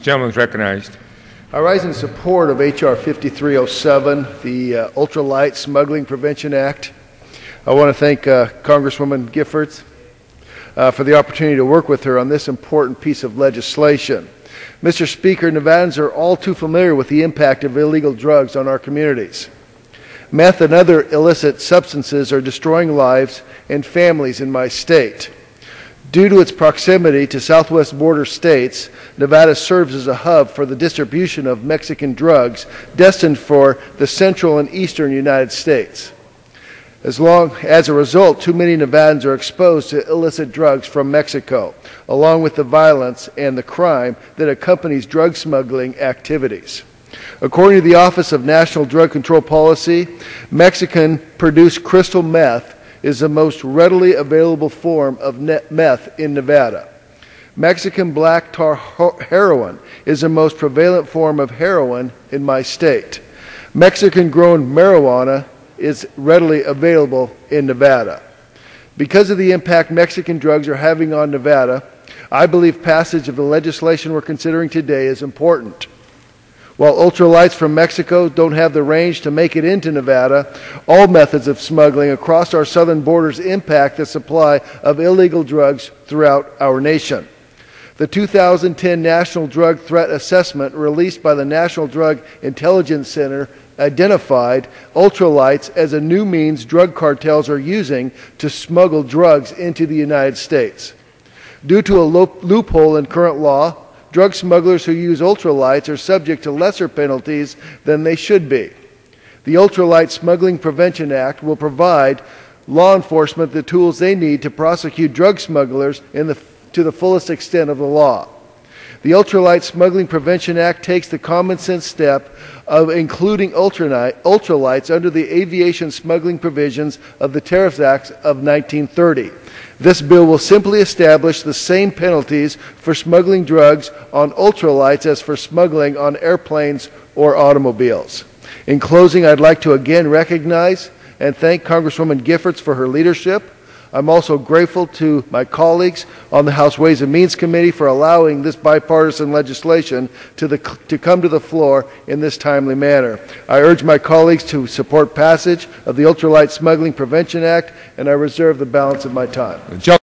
Gentleman is recognized. I rise in support of H.R. 5307, the Ultralight Smuggling Prevention Act. I want to thank Congresswoman Giffords for the opportunity to work with her on this important piece of legislation. Mr. Speaker, Nevadans are all too familiar with the impact of illegal drugs on our communities. Meth and other illicit substances are destroying lives and families in my state. Due to its proximity to southwest border states, Nevada serves as a hub for the distribution of Mexican drugs destined for the central and eastern United States. As a result, too many Nevadans are exposed to illicit drugs from Mexico, along with the violence and the crime that accompanies drug smuggling activities. According to the Office of National Drug Control Policy, Mexican-produced crystal meth is the most readily available form of meth in Nevada. Mexican black tar heroin is the most prevalent form of heroin in my state. Mexican-grown marijuana is readily available in Nevada. Because of the impact Mexican drugs are having on Nevada, I believe passage of the legislation we're considering today is important. While ultralights from Mexico don't have the range to make it into Nevada, all methods of smuggling across our southern borders impact the supply of illegal drugs throughout our nation. The 2010 National Drug Threat Assessment released by the National Drug Intelligence Center identified ultralights as a new means drug cartels are using to smuggle drugs into the United States. Due to a loophole in current law, drug smugglers who use ultralights are subject to lesser penalties than they should be. The Ultralight Smuggling Prevention Act will provide law enforcement the tools they need to prosecute drug smugglers to the fullest extent of the law. The Ultralight Smuggling Prevention Act takes the common sense step of including ultralights under the aviation smuggling provisions of the Tariff Act of 1930. This bill will simply establish the same penalties for smuggling drugs on ultralights as for smuggling on airplanes or automobiles. In closing, I'd like to again recognize and thank Congresswoman Giffords for her leadership. I'm also grateful to my colleagues on the House Ways and Means Committee for allowing this bipartisan legislation to come to the floor in this timely manner. I urge my colleagues to support passage of the Ultralight Smuggling Prevention Act, and I reserve the balance of my time.